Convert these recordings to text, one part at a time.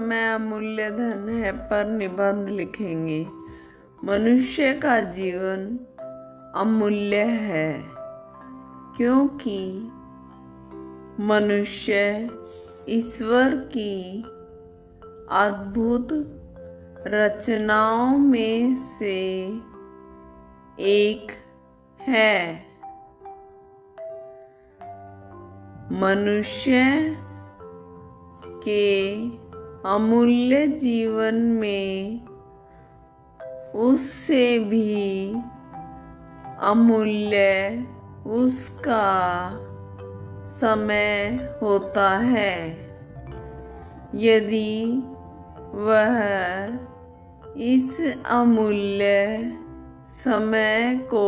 समय अमूल्य धन है पर निबंध लिखेंगे। मनुष्य का जीवन अमूल्य है क्योंकि मनुष्य ईश्वर की अद्भुत रचनाओं में से एक है। मनुष्य के अमूल्य जीवन में उससे भी अमूल्य उसका समय होता है। यदि वह इस अमूल्य समय को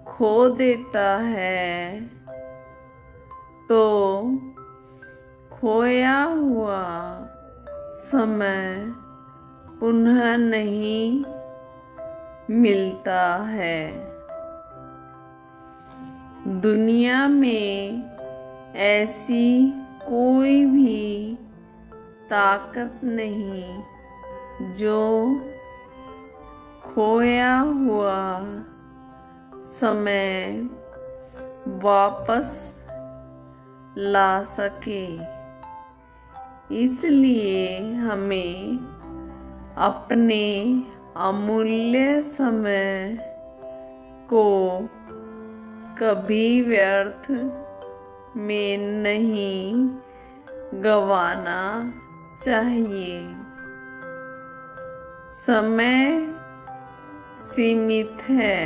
खो देता है तो खोया हुआ समय पुनः नहीं मिलता है। दुनिया में ऐसी कोई भी ताकत नहीं जो खोया हुआ समय वापस ला सके। इसलिए हमें अपने अमूल्य समय को कभी व्यर्थ में नहीं गंवाना चाहिए। समय सीमित है।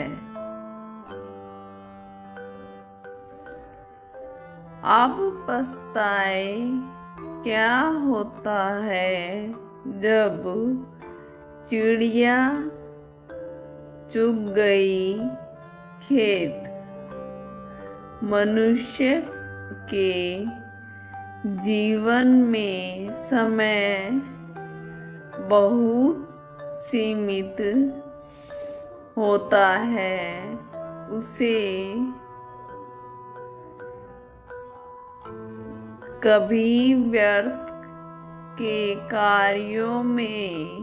अब पछताए क्या होता है जब चिड़िया चुग गई खेत। मनुष्य के जीवन में समय बहुत सीमित होता है। उसे कभी व्यर्थ के कार्यों में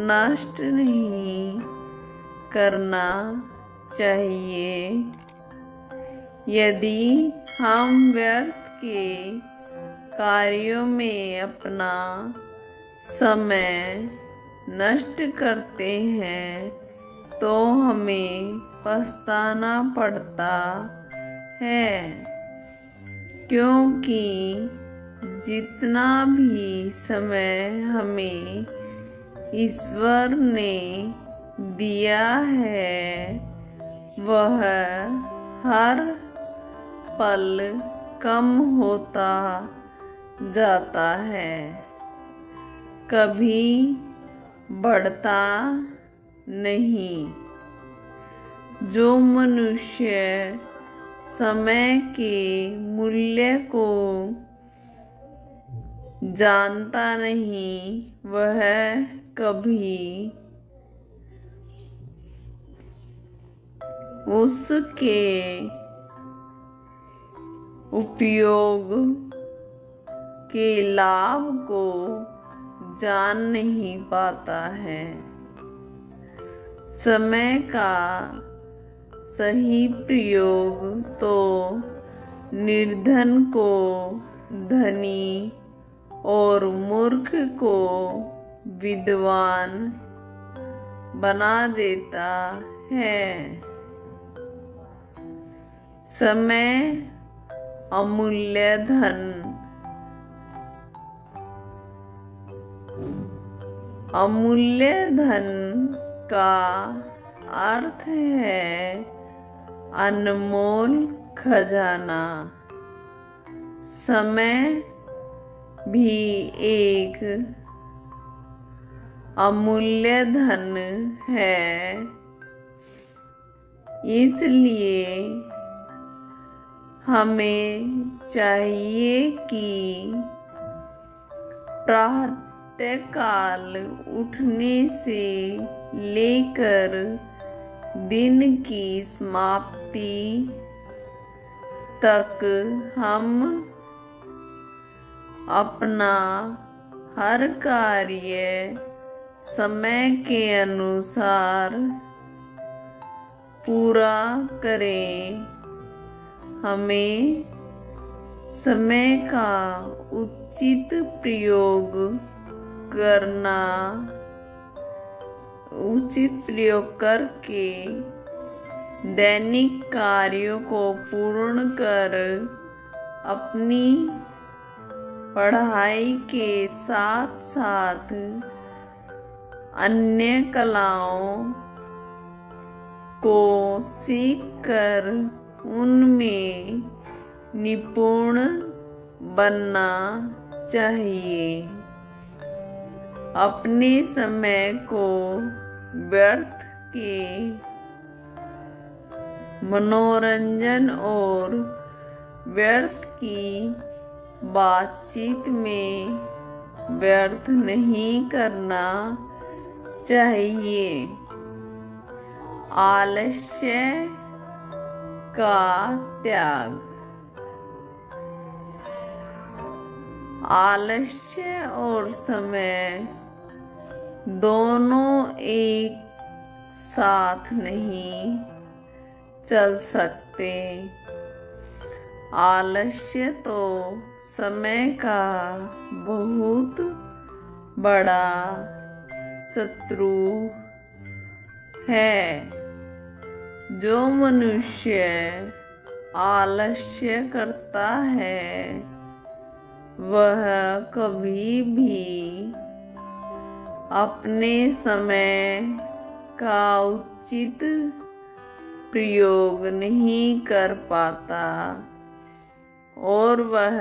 नष्ट नहीं करना चाहिए। यदि हम व्यर्थ के कार्यों में अपना समय नष्ट करते हैं तो हमें पछताना पड़ता है, क्योंकि जितना भी समय हमें ईश्वर ने दिया है वह हर पल कम होता जाता है, कभी बढ़ता नहीं। जो मनुष्य समय के मूल्य को जानता नहीं वह कभी उसके उपयोग के लाभ को जान नहीं पाता है। समय का सही प्रयोग तो निर्धन को धनी और मूर्ख को विद्वान बना देता है। समय अमूल्य धन। अमूल्य धन का अर्थ है अनमोल खजाना। समय भी एक अमूल्य धन है। इसलिए हमें चाहिए कि प्रातःकाल उठने से लेकर दिन की समाप्ति तक हम अपना हर कार्य समय के अनुसार पूरा करें। हमें समय का उचित प्रयोग करके दैनिक कार्यों को पूर्ण कर अपनी पढ़ाई के साथ साथ अन्य कलाओं को सीखकर उनमें निपुण बनना चाहिए। अपने समय को व्यर्थ के मनोरंजन और व्यर्थ की बातचीत में व्यर्थ नहीं करना चाहिए। आलस्य का त्याग। आलस्य और समय दोनों एक साथ नहीं चल सकते। आलस्य तो समय का बहुत बड़ा शत्रु है। जो मनुष्य आलस्य करता है वह कभी भी अपने समय का उचित प्रयोग नहीं कर पाता और वह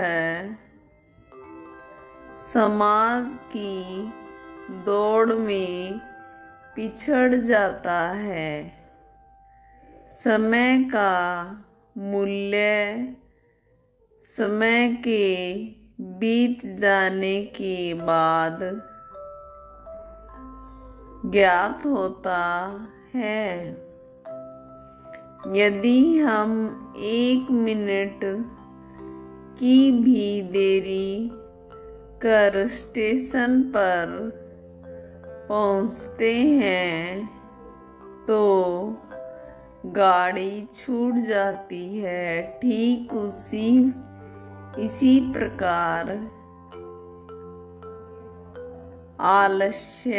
समाज की दौड़ में पिछड़ जाता है। समय का मूल्य समय के बीत जाने के बाद ज्ञात होता है। यदि हम 1 मिनट की भी देरी कर स्टेशन पर पहुंचते हैं तो गाड़ी छूट जाती है। ठीक इसी प्रकार आलस्य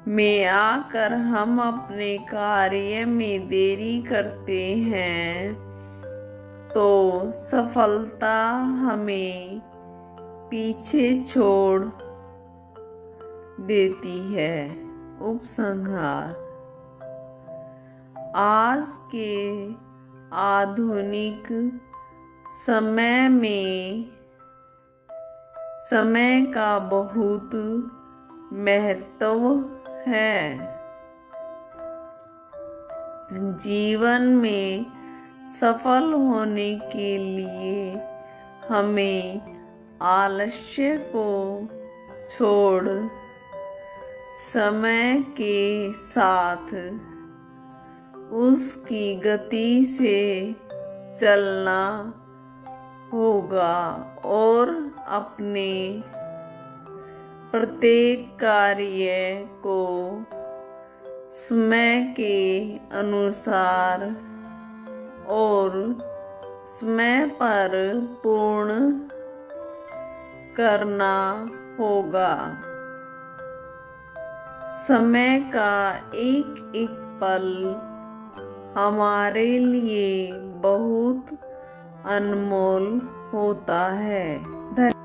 में आकर हम अपने कार्य में देरी करते हैं तो सफलता हमें पीछे छोड़ देती है। उपसंहार। आज के आधुनिक समय में समय का बहुत महत्व है। जीवन में सफल होने के लिए हमें आलस्य को छोड़ समय के साथ उसकी गति से चलना होगा और अपने प्रत्येक कार्य को समय के अनुसार और समय पर पूर्ण करना होगा। समय का एक एक पल हमारे लिए बहुत अनमोल होता है। धन्यवाद।